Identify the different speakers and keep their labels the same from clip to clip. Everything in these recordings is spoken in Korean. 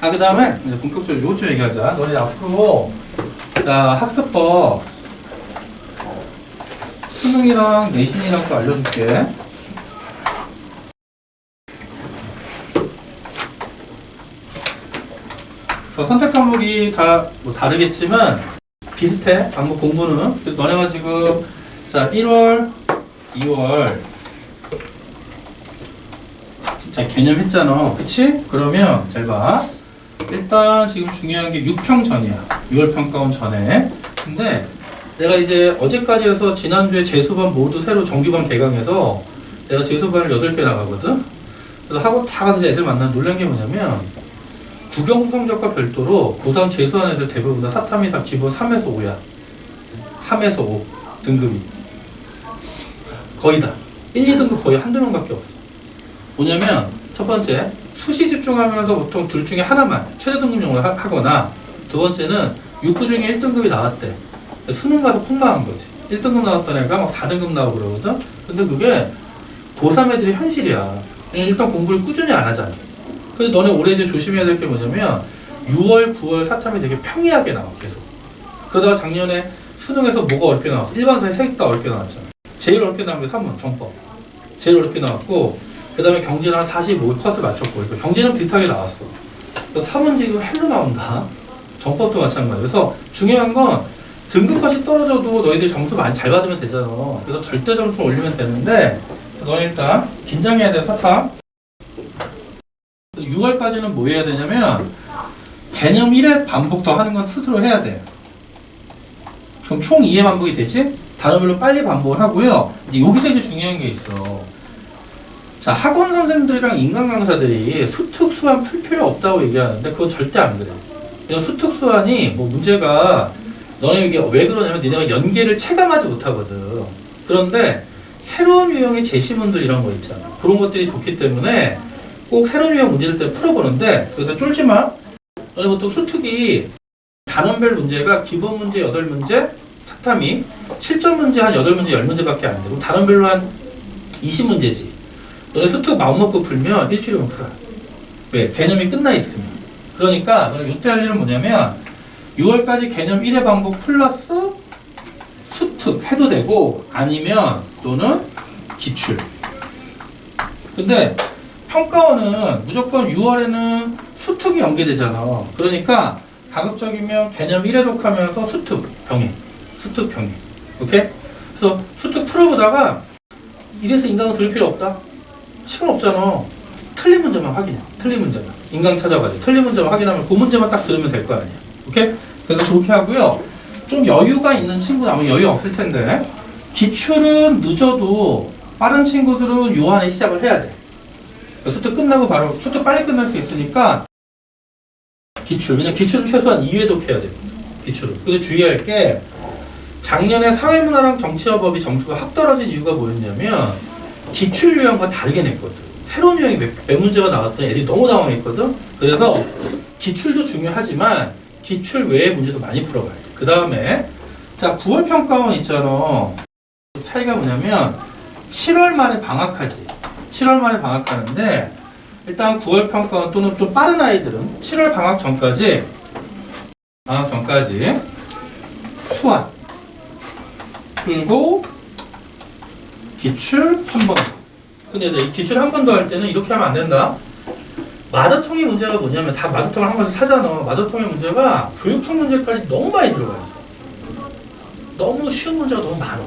Speaker 1: 그 다음에 이제 본격적으로 요것 좀 얘기하자. 너네 앞으로 자 학습법 수능이랑 내신이랑 또 알려줄게. 선택 과목이 다 뭐 다르겠지만 비슷해. 과목 공부는. 그래서 너네가 지금 자 1월, 2월 자 개념 했잖아. 그치? 그러면 잘 봐. 일단 지금 중요한 게 6평 전이야. 6월 평가원 전에. 근데 내가 이제 어제까지 해서 지난주에 재수반 모두 새로 정규반 개강해서 내가 재수반을 8개 나가거든. 그래서 학원 다 가서 애들 만나 놀란 게 뭐냐면 국영수 성적과 별도로 고3 재수한 애들 대부분 다 사탐이 다 기본 3에서 5야. 3에서 5 등급이. 거의 다. 1, 2등급 거의 한두 명밖에 없어. 뭐냐면 첫 번째 수시 집중하면서 보통 둘 중에 하나만 최저 등급용으로 하거나 두 번째는 6구 중에 1등급이 나왔대. 수능 가서 폭망한 거지. 1등급 나왔던 애가 막 4등급 나오고 그러거든. 근데 그게 고3 애들의 현실이야. 일단 공부를 꾸준히 안 하잖아. 그래서 너네 올해 이제 조심해야 될 게 뭐냐면 6월, 9월 사탐이 되게 평이하게 나와 계속. 그러다가 작년에 수능에서 뭐가 어렵게 나왔어? 일반사에 세 개 다 어렵게 나왔잖아. 제일 어렵게 나온 게 3문 정법. 제일 어렵게 나왔고 그 다음에 경제는 한 45의 컷을 맞췄고 그러니까 경제는 비슷하게 나왔어. 그래서 3문 지금 헬로 나온다. 정법도 마찬가지야. 그래서 중요한 건 등급 컷이 떨어져도 너희들이 점수 많이 잘 받으면 되잖아. 그래서 절대 점수 올리면 되는데 너는 일단 긴장해야 돼. 사탐 6월까지는 뭐 해야 되냐면 개념 1회 반복 더 하는 건 스스로 해야 돼. 그럼 총 2회 반복이 되지? 단어별로 빨리 반복을 하고요. 이제 여기서 이제 중요한 게 있어. 자, 학원 선생님들이랑 인강 강사들이 수특 수완 풀 필요 없다고 얘기하는데 그건 절대 안 그래. 그냥 수특 수완이 뭐 문제가 너네 이게 왜 그러냐면 니네가 연계를 체감하지 못하거든. 그런데 새로운 유형의 제시문들 이런 거 있잖아. 그런 것들이 좋기 때문에 꼭 새로운 유형 문제들 때문에 풀어보는데 그래서 쫄지 마. 너네 보통 수특이 단원별 문제가 기본 문제 8문제, 사탐이 실전 문제 한 8문제, 10문제밖에 안 되고 단원별로 한 20문제지. 너네 수특 마음 먹고 풀면 일주일이면 풀어요. 왜? 개념이 끝나 있으면. 그러니까 너네 요때 할 일은 뭐냐면 6월까지 개념 1회 반복 플러스 수특 해도 되고 아니면 또는 기출. 근데 평가원은 무조건 6월에는 수특이 연계되잖아. 그러니까 가급적이면 개념 1회 독하면서 수특 병행. 수특 병행. 오케이? 그래서 수특 풀어보다가 이래서 인강은 들을 필요 없다. 시간 없잖아. 틀린 문제만 확인해. 틀린 문제만. 인강 찾아가지고 틀린 문제만 확인하면 그 문제만 딱 들으면 될 거 아니야. 오케이? 그래서 그렇게 하고요. 좀 여유가 있는 친구는 아마 여유 없을 텐데 기출은 늦어도 빠른 친구들은 요 안에 시작을 해야 돼. 수특 끝나고 바로 수특 빨리 끝날 수 있으니까 기출. 왜냐면 기출은 최소한 2회 독해야 돼. 기출은. 근데 주의할 게 작년에 사회문화랑 정치와 법이 점수가 확 떨어진 이유가 뭐였냐면 기출 유형과 다르게 냈거든. 새로운 유형이 몇 문제가 나왔더니 애들이 너무 당황했거든. 그래서 기출도 중요하지만 기출 외의 문제도 많이 풀어봐야 돼. 그 다음에 자 9월 평가원 있잖아. 차이가 뭐냐면 7월 말에 방학하지. 7월 말에 방학하는데 일단 9월 평가원 또는 좀 빠른 아이들은 7월 방학 전까지 수완 풀고 기출 한 번. 근데 이 기출 한 번 더 할 때는 이렇게 하면 안 된다. 마더텅의 문제가 뭐냐면 다 마더텅을 한 번씩 사잖아. 마더텅의 문제가 교육청 문제까지 너무 많이 들어가 있어. 너무 쉬운 문제가 너무 많아.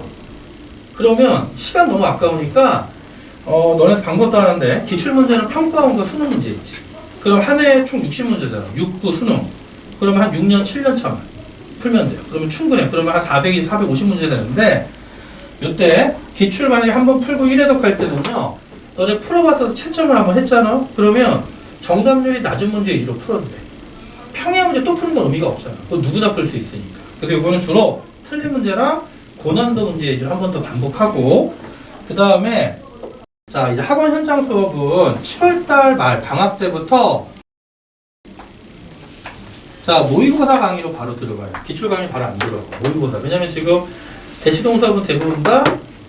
Speaker 1: 그러면 시간 너무 아까우니까 너네서 방법도 하는데 기출 문제는 평가원과 수능 문제 있지. 그럼 한 해에 총 60문제잖아. 6, 9 수능. 그러면 한 6년, 7년 차만 풀면 돼요. 그러면 충분해. 그러면 한 400, 450문제 되는데 이때 기출 만약에 한번 풀고 1회 독할 때는요. 너네 풀어봐서 채점을 한번 했잖아. 그러면 정답률이 낮은 문제 위주로 풀어도 돼. 평야 문제 또 푸는 건 의미가 없잖아. 그거 누구나 풀 수 있으니까. 그래서 이거는 주로 틀린 문제랑 고난도 문제 위주로 한 번 더 반복하고 그 다음에 자 이제 학원 현장 수업은 7월달 말 방학 때부터 자 모의고사 강의로 바로 들어가요. 기출 강의 바로 안 들어가고 모의고사. 왜냐면 지금 대시동 수업은 대부분 다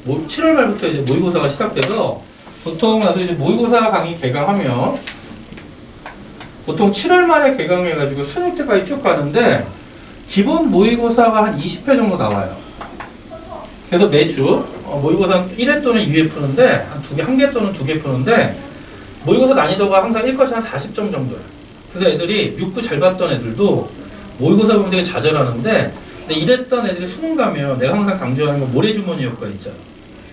Speaker 1: 7월 말부터 이제 모의고사가 시작돼서 보통 나서 이제 모의고사 강의 개강하면 보통 7월 말에 개강해가지고 수능 때까지 쭉 가는데 기본 모의고사가 한 20회 정도 나와요. 그래서 매주 모의고사 1회 또는 2회 푸는데 한 1개 또는 2개 푸는데 모의고사 난이도가 항상 1컷이 한 40점 정도예요. 그래서 애들이 6, 9 잘 봤던 애들도 모의고사 보면 되게 좌절하는데 근데 이랬던 애들이 수능 가면 내가 항상 강조하는 건 모래주머니 효과 있잖아.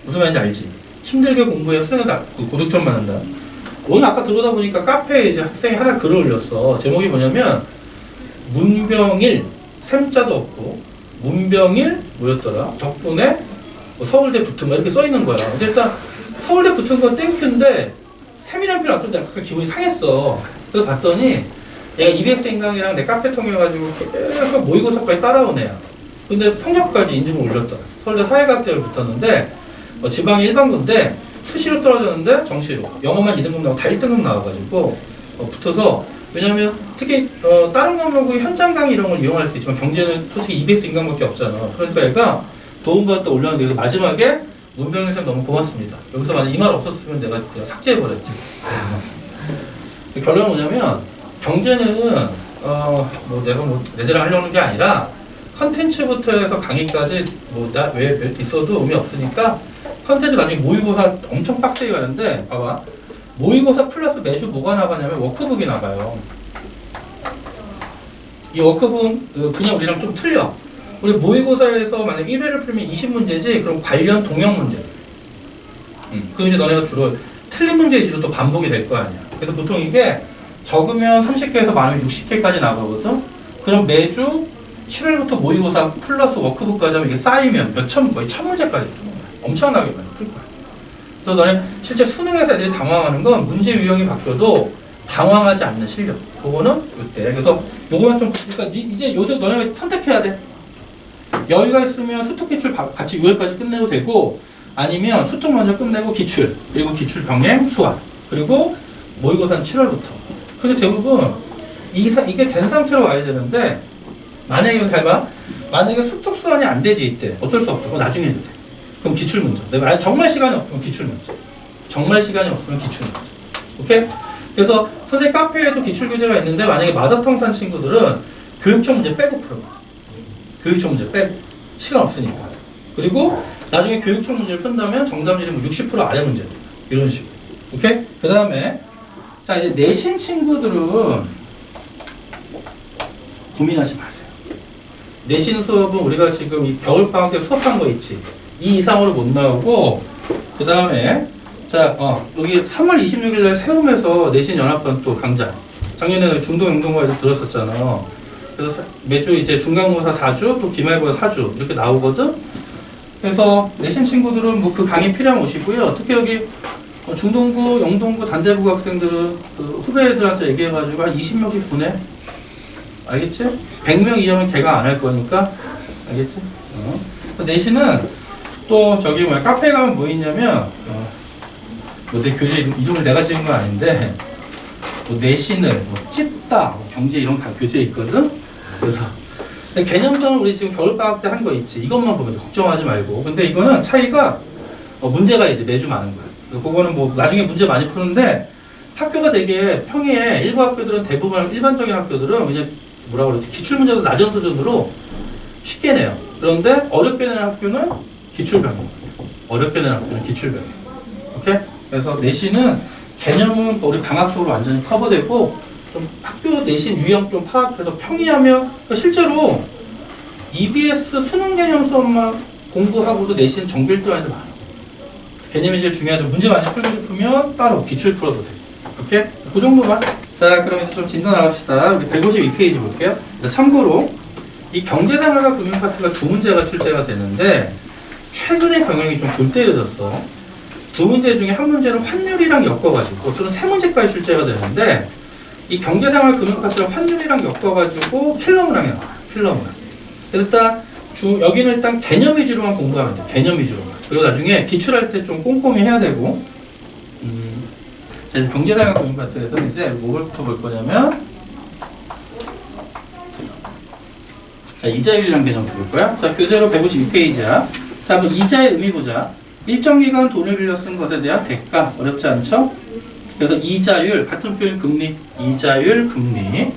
Speaker 1: 무슨 말인지 알지? 힘들게 공부해 수능에 고득점 받는다. 오늘 아까 들어오다 보니까 카페에 이제 학생이 하나 글을 올렸어. 제목이 뭐냐면 문병일 샘자도 없고 문병일 뭐였더라? 덕분에 뭐 서울대 붙은 거 이렇게 써 있는 거야. 근데 일단 서울대 붙은 건 땡큐인데 샘이란 필요 없던데 약간 기분이 상했어. 그래서 봤더니 얘가 EBS 인강이랑 내 카페 통해가지고 계속 모의고사까지 따라온 애야. 근데 성적까지 인증을 올렸더라. 서울대 사회과학대를 붙었는데 지방이 일반고인데 수시로 떨어졌는데 정시로 영어만 2등급 나오고 다 1등급 나와가지고 붙어서 왜냐면 특히 다른 과목의 현장 강의 이런 걸 이용할 수 있지만 경제는 솔직히 EBS 인강밖에 없잖아. 그러니까 얘가 도움받았다 올렸는데 마지막에 문병일 선생님 너무 고맙습니다. 여기서 만약 이 말 없었으면 내가 그냥 삭제해버렸지. 결론은 뭐냐면 경제는 뭐 내가 뭐 내재를 하려는 게 아니라 컨텐츠부터 해서 강의까지 뭐 나 왜 있어도 의미 없으니까 컨텐츠 나중에 모의고사 엄청 빡세게 가는데 봐봐 모의고사 플러스 매주 뭐가 나가냐면 워크북이 나가요. 이 워크북 그냥 우리랑 좀 틀려. 우리 모의고사에서 만약 1회를 풀면 20문제지 그럼 관련 동형 문제. 그럼 이제 너네가 주로 틀린 문제 위주로 또 반복이 될 거 아니야. 그래서 보통 이게 적으면 30개에서 많으면 60개까지 나가거든. 그럼 매주 7월부터 모의고사 플러스 워크북까지 하면 이게 쌓이면 거의 1000문제까지 엄청나게 많이 풀 거야. 그래서 너네 실제 수능에서 애들이 당황하는 건 문제 유형이 바뀌어도 당황하지 않는 실력. 그거는 이때. 그래서 요거만 좀 그러니까 이제 요새 너네가 선택해야 돼. 여유가 있으면 수특 기출 같이 6월까지 끝내도 되고 아니면 수특 먼저 끝내고 기출 그리고 기출 병행 수학 그리고 모의고사는 7월부터. 근데 대부분 이게 된 상태로 와야 되는데 만약에 이거 잘 봐. 만약에 수특 수완이 안 되지 이때 어쩔 수 없어. 그거 나중에 해도 돼. 그럼 기출 문제. 내가 정말 시간이 없으면 기출 문제. 정말 시간이 없으면 기출 문제. 오케이? 그래서 선생님 카페에도 기출 교재가 있는데 만약에 마더텅 산 친구들은 교육청 문제 빼고 풀어. 교육청 문제 빼고 시간 없으니까. 그리고 나중에 교육청 문제를 푼다면 정답률이 뭐 60% 아래 문제 이런 식으로. 오케이? 그 다음에 자 이제 내신 친구들은 고민하지 마세요. 내신 수업은 우리가 지금 이 겨울방학 때 수업한 거 있지. 이 이상으로 못 나오고 그 다음에 자 여기 3월 26일 날 세움에서 내신 연합반 또 강좌 작년에 중동 영동과에서 들었었잖아. 그래서 매주 이제 중간고사 4주 또 기말고사 4주 이렇게 나오거든. 그래서 내신 친구들은 뭐 그 강의 필요하면 오시고요. 특히 여기 중동고, 영동고, 단대부 학생들은 그 후배들한테 얘기해가지고 한 20명씩 보내. 알겠지? 100명 이하면 개강 안 할 거니까. 알겠지? 내신은 또 저기 뭐야 카페에 가면 뭐 있냐면 뭐 내 교재 이름을 내가 지은 건 아닌데 뭐 내신을 뭐 찢다, 뭐 경제 이런 교재 있거든. 그래서 근데 개념서는 우리 지금 겨울방학 때 한 거 있지. 이것만 보면 걱정하지 말고. 근데 이거는 차이가 문제가 이제 매주 많은 거야. 그래서 그거는 뭐 나중에 문제 많이 푸는데 학교가 되게 평이해. 일부 학교들은 대부분 일반적인 학교들은 이제 뭐라 그러지 기출 문제도 낮은 수준으로 쉽게 내요. 그런데 어렵게 내는 학교는 기출병이에요. 어렵게 내는 학교는 기출병이에요. 오케이? 그래서 내신은 개념은 우리 방학 수업으로 완전히 커버되고 좀 학교 내신 유형 좀 파악해서 평이하면 그러니까 실제로 EBS 수능 개념 수업만 공부하고도 내신 정규 1등 하는 데 많아. 개념이 제일 중요하죠. 문제 많이 풀고 싶으면 따로 기출 풀어도 돼. 오케이? 그 정도만. 자, 그럼 이제 좀 진도 나갑시다. 우리 152페이지 볼게요. 참고로 이 경제생활과 금융 파트가 두 문제가 출제가 되는데 최근에 경영이 좀 골 때려졌어. 두 문제 중에 한 문제는 환율이랑 엮어가지고 또는 세 문제까지 출제가 되는데 이 경제생활 금융 파트를 환율이랑 엮어가지고 킬러문항이 나와요. 킬러문항. 그래서 일단 여기는 일단 개념 위주로만 공부하면 돼. 개념 위주로만. 그리고 나중에 기출할 때 좀 꼼꼼히 해야 되고. 자, 경제생활 금융 파트에서 이제 뭐부터 볼 거냐면 자, 이자율이라는 개념 볼 거야. 자, 교재로 152페이지야. 자, 그럼 이자의 의미 보자. 일정 기간 돈을 빌려 쓴 것에 대한 대가. 어렵지 않죠? 그래서 이자율, 같은 표현 금리, 이자율, 금리.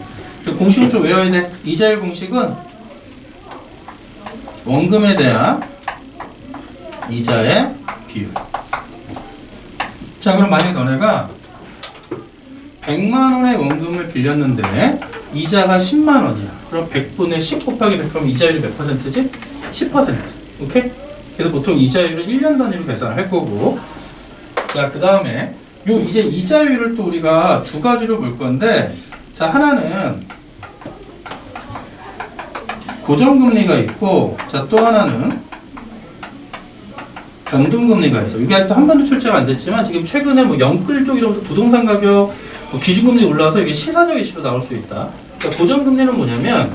Speaker 1: 공식을 좀 외워야 돼. 이자율 공식은 원금에 대한 이자의 비율. 자, 그럼 만약에 너네가 100만 원의 원금을 빌렸는데 이자가 10만 원이야. 그럼 100분의 10 곱하기 100 그럼 이자율이 몇 퍼센트지? 10%. 오케이? 그래서 보통 이자율을 1년 단위로 계산을 할 거고. 자, 그 다음에 요 이제 이자율을 또 우리가 두 가지로 볼 건데, 자, 하나는 고정금리가 있고, 자, 또 하나는 변동금리가 있어. 이게 또 한 번도 출제가 안 됐지만 지금 최근에 뭐 영끌 쪽 이러면서 부동산 가격 뭐 기준금리 올라서 이게 시사적 이슈로 나올 수 있다. 그러니까 고정금리는 뭐냐면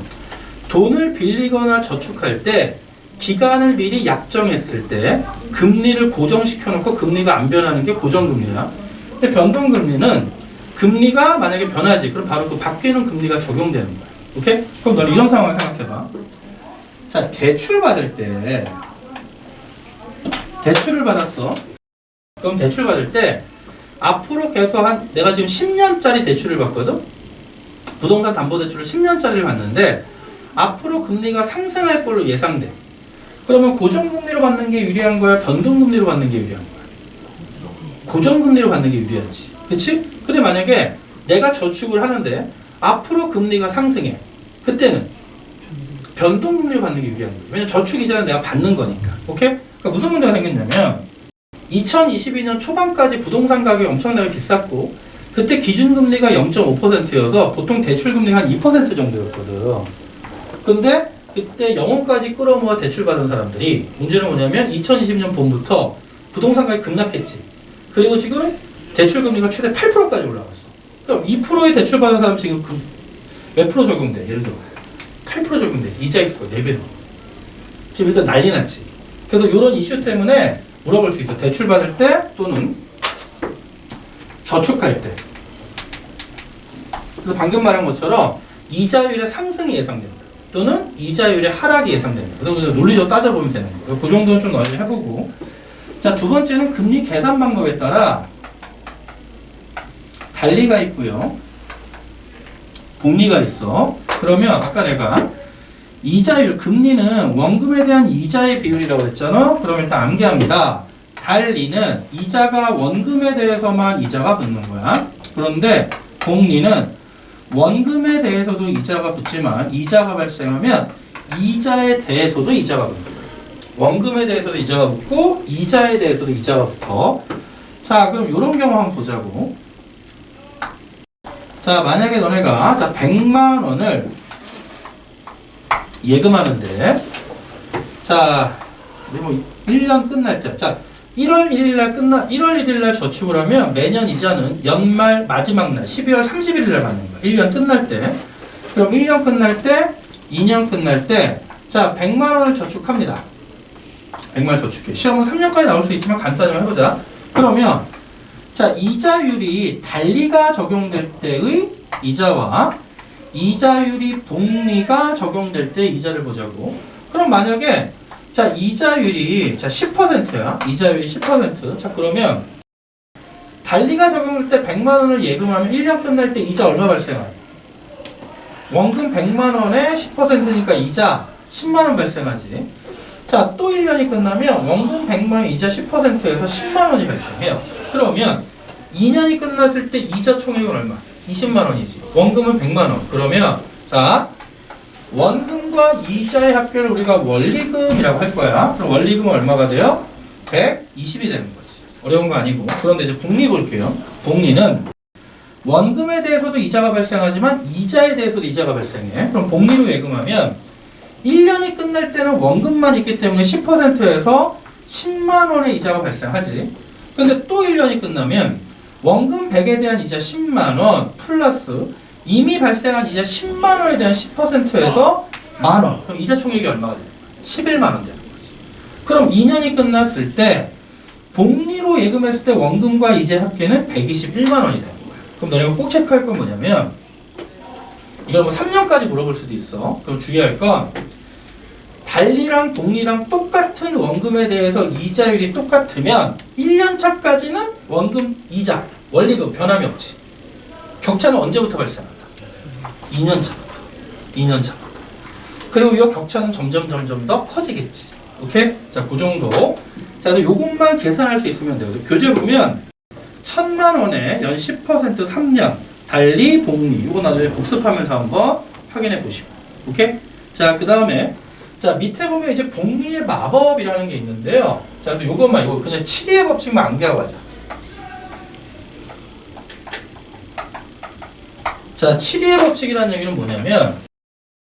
Speaker 1: 돈을 빌리거나 저축할 때 기간을 미리 약정했을 때 금리를 고정시켜 놓고 금리가 안 변하는 게 고정금리야. 근데 변동금리는 금리가 만약에 변하지, 그럼 바로 그 바뀌는 금리가 적용되는 거야. 오케이? 그럼 너 이런 상황을 생각해봐. 자, 대출 받을 때 대출을 받았어. 그럼 대출 받을 때 앞으로 계속 내가 지금 10년짜리 대출을 받거든. 부동산 담보대출을 10년짜리를 받는데 앞으로 금리가 상승할 걸로 예상돼. 그러면 고정금리로 받는 게 유리한 거야? 변동금리로 받는 게 유리한 거야? 고정금리로 받는 게 유리하지. 그치? 근데 만약에 내가 저축을 하는데 앞으로 금리가 상승해. 그때는 변동금리로 받는 게 유리한 거야. 왜냐면 저축이자는 내가 받는 거니까. 오케이? 그러니까 무슨 문제가 생겼냐면 2022년 초반까지 부동산 가격이 엄청나게 비쌌고 그때 기준금리가 0.5%여서 보통 대출금리가 한 2% 정도였거든. 근데 그때 영혼까지 끌어모아 대출받은 사람들이 문제는 뭐냐면 2020년 봄부터 부동산 가격이 급락했지. 그리고 지금 대출금리가 최대 8%까지 올라갔어. 그럼 2%의 대출받은 사람 지금 몇 프로 적용돼? 예를 들어 8% 적용돼. 이자 액수가 4배로. 지금 일단 난리 났지. 그래서 이런 이슈 때문에 물어볼 수 있어. 대출 받을 때 또는 저축할 때. 그래서 방금 말한 것처럼 이자율의 상승이 예상된다. 또는 이자율의 하락이 예상된다. 그래서 논리적으로 따져보면 되는 거예요. 그 정도는 좀 널리 해보고. 자, 두 번째는 금리 계산 방법에 따라 달리가 있고요. 복리가 있어. 그러면 아까 내가 이자율, 금리는 원금에 대한 이자의 비율이라고 했잖아. 그럼 일단 암기합니다. 달리는 이자가 원금에 대해서만 이자가 붙는 거야. 그런데 복리는 원금에 대해서도 이자가 붙지만 이자가 발생하면 이자에 대해서도 이자가 붙는 거야. 원금에 대해서도 이자가 붙고 이자에 대해서도 이자가 붙어. 자, 그럼 이런 경우 한번 보자고. 자, 만약에 너네가 100만 원을 예금하는데, 자, 뭐 1년 끝날 때, 자, 1월 1일 날 1월 1일 날 저축을 하면 매년 이자는 연말 마지막 날 12월 31일 날 받는 거야. 1년 끝날 때. 그럼 1년 끝날 때, 2년 끝날 때, 자, 100만 원을 저축합니다. 100만 원 저축해. 시험은 3년까지 나올 수 있지만 간단히 해보자. 그러면 자, 이자율이 달리가 적용될 때의 이자와 이자율이 복리가 적용될 때 이자를 보자고. 그럼 만약에 자, 이자율이 자 10%야. 이자율이 10%. 자, 그러면 달리가 적용될 때 100만 원을 예금하면 1년 끝날 때 이자 얼마 발생하냐? 원금 100만 원에 10%니까 이자 10만 원 발생하지. 자, 또 1년이 끝나면 원금 100만 원 이자 10%에서 10만 원이 발생해요. 그러면 2년이 끝났을 때 이자 총액은 얼마? 20만 원이지. 원금은 100만 원. 그러면 자, 원금과 이자의 합계를 우리가 원리금이라고 할 거야. 그럼 원리금은 얼마가 돼요? 120이 되는 거지. 어려운 거 아니고. 그런데 이제 복리 볼게요. 복리는 원금에 대해서도 이자가 발생하지만 이자에 대해서도 이자가 발생해. 그럼 복리로 예금하면 1년이 끝날 때는 원금만 있기 때문에 10%에서 10만 원의 이자가 발생하지. 근데 또 1년이 끝나면 원금 100에 대한 이자 10만 원 플러스 이미 발생한 이자 10만 원에 대한 10%에서 만 원. 그럼 이자 총액이 얼마가 돼요? 11만 원 되는 거지. 그럼 2년이 끝났을 때 복리로 예금했을 때 원금과 이자 합계는 121만 원이 되는 거야. 그럼 너네가 꼭 체크할 건 뭐냐면 이걸 뭐 3년까지 물어볼 수도 있어. 그럼 주의할 건 달리랑 복리랑 똑같은 원금에 대해서 이자율이 똑같으면 1년 차까지는 원금 이자 원리금 변함이 없지. 격차는 언제부터 발생한다? 2년 차부터. 2년 차부터. 그리고 이 격차는 점점 더 커지겠지. 오케이? 자, 그 정도. 자, 그래서 요것만 계산할 수 있으면 돼요. 그래서 교재 보면 1,000만 원에 연 10% 3년 달리 복리. 요거 나중에 복습하면서 한번 확인해 보시고. 오케이? 자, 그 다음에 자, 밑에 보면 이제 복리의 마법이라는 게 있는데요. 자, 그래서 요것만 이거 그냥 7위의 법칙만 암기하고 가자. 자, 7위의 법칙이라는 얘기는 뭐냐면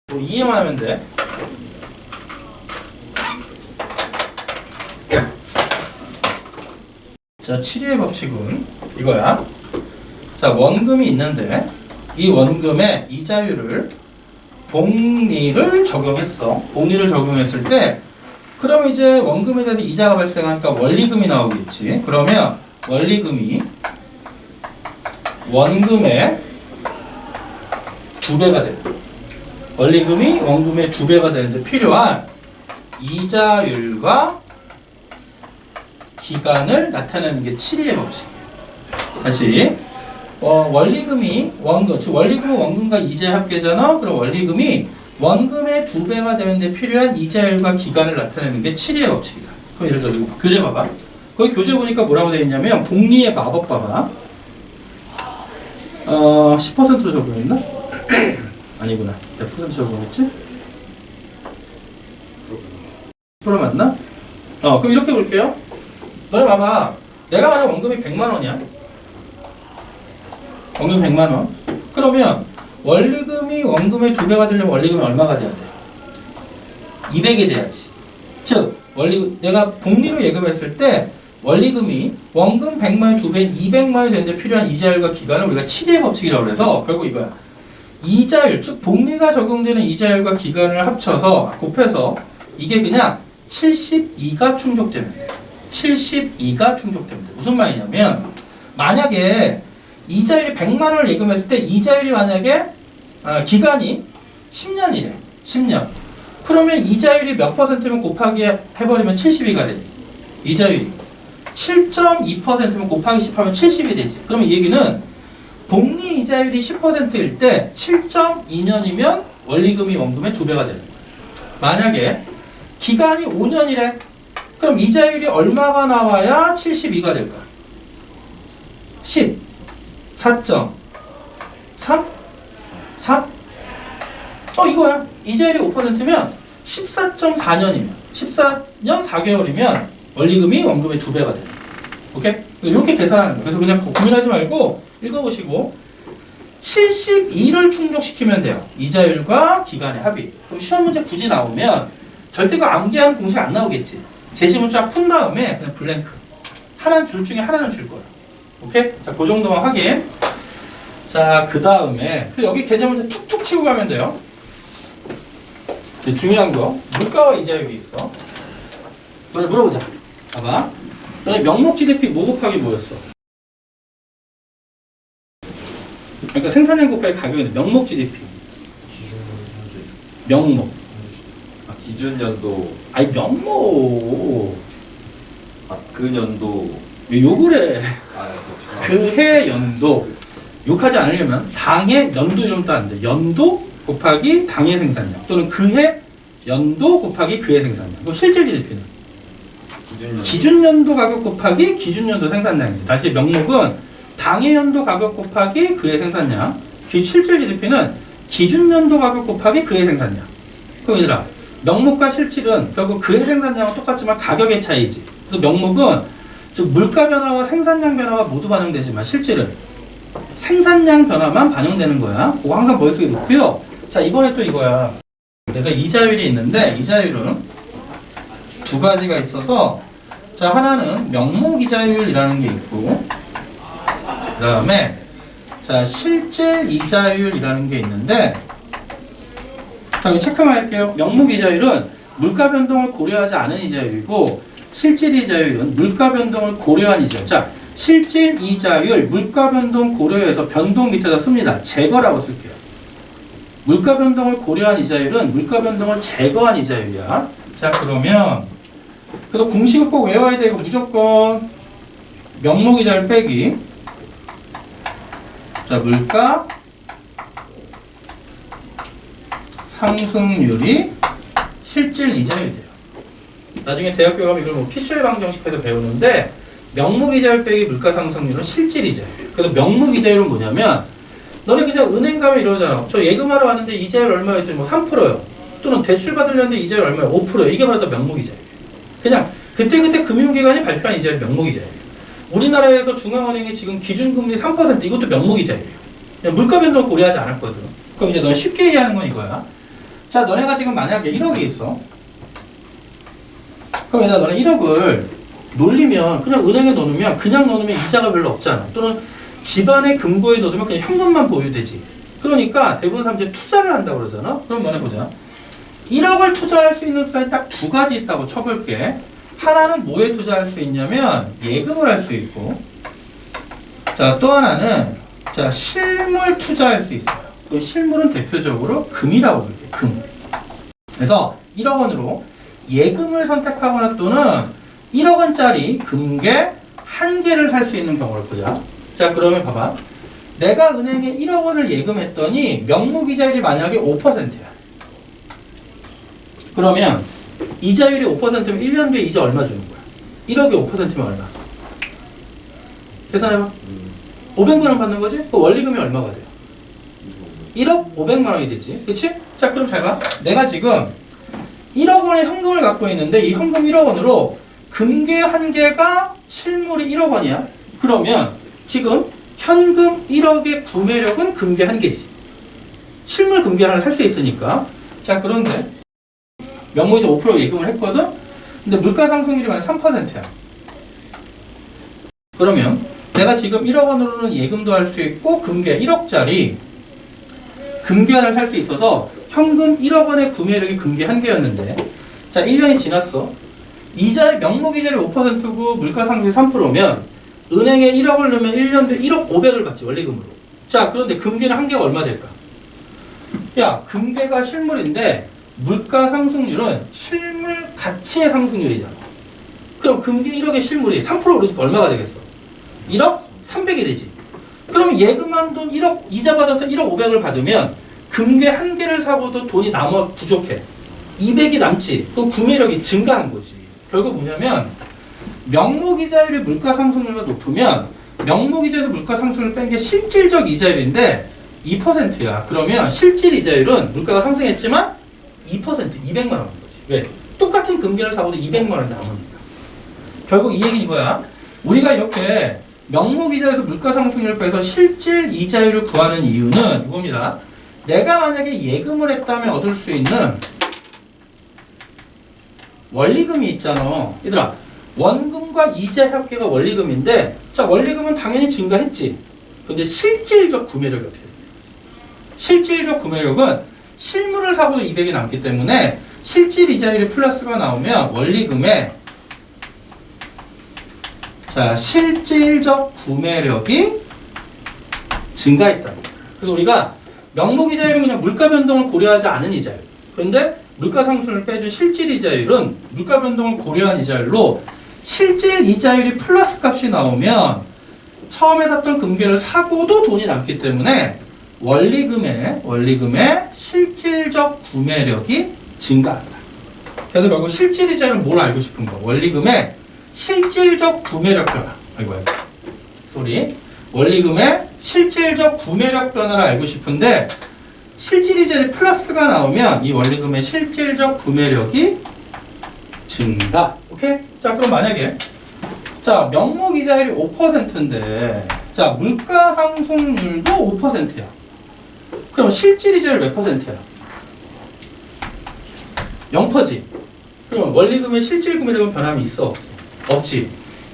Speaker 1: 뭐 이해만 하면 돼. 자, 7위의 법칙은 이거야. 자, 원금이 있는데 이 원금의 이자율을 복리를 적용했어. 복리를 적용했을 때 그럼 이제 원금에 대해서 이자가 발생하니까 원리금이 나오겠지. 그러면 원리금이 원금의 2배가 돼. 원리금이 원금의 2배가 되는데 필요한 이자율과 기간을 나타내는 게 7위의 법칙이에요. 다시 원리금이 원금, 즉 원리금은 원금과 이자의 합계잖아. 그럼 원리금이 원금의 2배가 되는데 필요한 이자율과 기간을 나타내는 게 7위의 법칙이다. 그럼 예를 들어 이거 교재 봐봐. 거기 교재 보니까 뭐라고 되어 있냐면 복리의 마법 봐봐. 10%로 적용했나? 아니구나. 몇 퍼센트 적용했지? 10% 맞나? 그럼 이렇게 볼게요. 너네 봐봐. 내가 말한 원금이 100만 원이야. 원금 100만 원. 그러면 원리금이 원금의 2배가 되려면 원리금이 얼마가 돼야 돼? 200이 돼야지. 즉, 내가 복리로 예금했을 때 원리금이 원금 100만의 2배인 200만이 되는데 필요한 이자율과 기간을 우리가 7위의 법칙이라고 해서 결국 이거야. 이자율, 즉 복리가 적용되는 이자율과 기간을 합쳐서 곱해서 이게 그냥 72가 충족되면 돼요. 72가 충족되면 돼요. 무슨 말이냐면 만약에 이자율이 100만 원을 예금했을 때 이자율이 만약에 기간이 10년이래. 10년. 그러면 이자율이 몇 퍼센트면 곱하기 해버리면 72가 되지. 이자율이 7.2%면 곱하기 10 하면 70이 되지. 그러면 이 얘기는 복리 이자율이 10%일 때 7.2년이면 원리금이 원금의 2배가 되는 거야. 만약에 기간이 5년이래. 그럼 이자율이 얼마가 나와야 72가 될까? 10. 4.3? 4? 이거야. 이자율이 5%면 14.4년이면 14년 4개월이면 원리금이 원금의 2배가 돼. 오케이? 이렇게 계산하는 거야. 그래서 그냥 고민하지 말고 읽어보시고 72를 충족시키면 돼요. 이자율과 기간의 합이. 그럼 시험 문제 굳이 나오면 절대 그 암기하는 공식 안 나오겠지. 제시문 쫙 푼 다음에 그냥 블랭크. 하나는 줄 중에 하나는 줄 거야. 오케이? 자, 그 정도만 확인. 자, 그 다음에 여기 개념 문제 툭툭 치고 가면 돼요. 중요한 거. 물가와 이자율이 있어. 너네 물어보자. 봐봐. 너네 명목 GDP 뭐 곱하기 뭐였어? 그러니까 생산량 곱하기 가격인데 명목 GDP. 명목.
Speaker 2: 기준 연도.
Speaker 1: 아니 명목.
Speaker 2: 그 연도.
Speaker 1: 왜 욕을 해?
Speaker 2: 그렇죠.
Speaker 1: 그해 연도. 욕하지 않으려면 당해 연도 이러면 안 돼. 연도 곱하기 당해 생산량 또는 그해 연도 곱하기 그해 생산량. 그럼 실질 GDP는 기준 연도 가격 곱하기 기준 연도 생산량입니다. 다시 명목은 당해 연도 가격 곱하기 그해 생산량. 실질 GDP는 기준 연도 가격 곱하기 그해 생산량. 그럼 얘들아, 명목과 실질은 결국 그해 생산량은 똑같지만 가격의 차이지. 그래서 명목은 즉 물가 변화와 생산량 변화가 모두 반영되지만 실질은 생산량 변화만 반영되는 거야. 그거 항상 머릿속에 놓고요. 자, 이번에 또 이거야. 그래서 이자율이 있는데 이자율은 두 가지가 있어서 자, 하나는 명목 이자율이라는 게 있고 그 다음에 자, 실질 이자율이라는 게 있는데 자, 이거 체크만 할게요. 명목 이자율은 물가 변동을 고려하지 않은 이자율이고 실질 이자율은 물가 변동을 고려한 이자율. 자, 실질 이자율 물가 변동 고려해서 변동 밑에다 씁니다. 제거라고 쓸게요. 물가 변동을 고려한 이자율은 물가 변동을 제거한 이자율이야. 자, 그러면 그래도 공식을 꼭 외워야 돼. 이거 무조건 명목 이자율 빼기 자, 물가 상승률이 실질 이자율이 돼요. 나중에 대학교 가면 이걸 뭐 피셜 방정식에서 배우는데 명목 이자율 빼기 물가 상승률은 실질 이자율. 그래서 명목 이자율은 뭐냐면 너네 그냥 은행 가면 이러잖아. 저 예금하러 왔는데 이자율 얼마였지? 뭐 3%요. 또는 대출 받으려는데 이자율 얼마요? 5%요. 이게 바로 다 명목 이자율이에요. 그냥 그때 금융기관이 발표한 이자율이 명목 이자율이에요. 우리나라에서 중앙은행이 지금 기준금리 3% 이것도 명목 이자율이에요. 그냥 물가 변동을 고려하지 않았거든. 그럼 이제 너네 쉽게 이해하는 건 이거야. 자, 너네가 지금 만약에 1억이 있어. 그럼 얘들아 너네 1억을 놀리면 그냥 은행에 넣으면 그냥 넣으면 이자가 별로 없잖아. 또는 집안의 금고에 넣으면 그냥 현금만 보유되지. 그러니까 대부분 사람들이 투자를 한다고 그러잖아. 그럼 너네 보자. 1억을 투자할 수 있는 수단이 딱 두 가지 있다고 쳐볼게. 하나는 뭐에 투자할 수 있냐면 예금을 할 수 있고, 자, 또 하나는 자, 실물 투자할 수 있어요. 그 실물은 대표적으로 금이라고 부르죠. 금. 그래서 1억 원으로 예금을 선택하거나 또는 1억 원짜리 금괴 한 개를 살 수 있는 경우를 보자. 자, 그러면 봐봐. 내가 은행에 1억 원을 예금했더니 명목 이자율이 만약에 5%야. 그러면 이자율이 5%면 1년 뒤에 이자 얼마 주는 거야? 1억에 5%면 얼마? 계산해봐. 500만 원 받는 거지? 그 원리금이 얼마가 돼요? 1억 500만 원이 되지. 그치? 자, 그럼 잘 봐. 내가 지금 1억 원의 현금을 갖고 있는데 이 현금 1억 원으로 금괴 한 개가 실물이 1억 원이야. 그러면 지금 현금 1억의 구매력은 금괴 한 개지. 실물 금괴 하나 살 수 있으니까. 자, 그런데 명목이자 5% 예금을 했거든? 근데 물가 상승률이 만약 3%야. 그러면 내가 지금 1억 원으로는 예금도 할 수 있고 금괴 1억짜리 금괴 하나를 살 수 있어서 현금 1억 원의 구매력이 금괴 한 개였는데, 자, 1년이 지났어. 이자의 명목 이자율이 5%고 물가 상승률이 3%면 은행에 1억을 넣으면 1년 뒤에 1억 500을 받지, 원리금으로. 자, 그런데 금괴는 한 개가 얼마 될까? 야, 금괴가 실물인데 물가 상승률은 실물 가치의 상승률이잖아. 그럼 금괴 1억의 실물이 3% 오르니까 얼마가 되겠어? 1억 300이 되지. 그럼 예금한 돈 1억 이자 받아서 1억 500을 받으면 금괴 한 개를 사고도 돈이 남아 부족해. 200이 남지. 또 구매력이 증가한 거지. 결국 뭐냐면 명목 이자율이 물가 상승률보다 높으면 명목 이자에서 물가 상승률을 뺀 게 실질적 이자율인데 2%야. 그러면 실질 이자율은 물가가 상승했지만 2%, 200만 원인 거지. 왜? 똑같은 금괴를 사고도 200만 원 남으니까. 결국 이 얘기는 이거야. 우리가 이렇게 명목 이자에서 물가 상승률을 빼서 실질 이자율을 구하는 이유는 이겁니다. 내가 만약에 예금을 했다면 얻을 수 있는 원리금이 있잖아. 얘들아, 원금과 이자 합계가 원리금인데, 자, 원리금은 당연히 증가했지. 근데 실질적 구매력이 어떻게 돼요? 실질적 구매력은 실물을 사고도 200이 남기 때문에 실질 이자율이 플러스가 나오면 원리금에 자, 실질적 구매력이 증가했다. 그래서 우리가 명목 이자율은 그냥 물가 변동을 고려하지 않은 이자율. 그런데 물가 상승을 빼준 실질 이자율은 물가 변동을 고려한 이자율로 실질 이자율이 플러스 값이 나오면 처음에 샀던 금괴를 사고도 돈이 남기 때문에 원리금의 실질적 구매력이 증가한다. 그래서 결국 실질 이자율은 뭘 알고 싶은 거? 원리금의 실질적 구매력 변화. 아이고. 소리. 원리금의 실질적 구매력 변화를 알고 싶은데 실질 이자율이 플러스가 나오면 이 원리금의 실질적 구매력이 증가. 오케이? 자, 그럼 만약에 자, 명목 이자율이 5%인데 자, 물가 상승률도 5%야. 그럼 실질 이자율 몇 %야? 0%지. 그럼 원리금의 실질 구매력은 변함이 있어? 없어? 없지.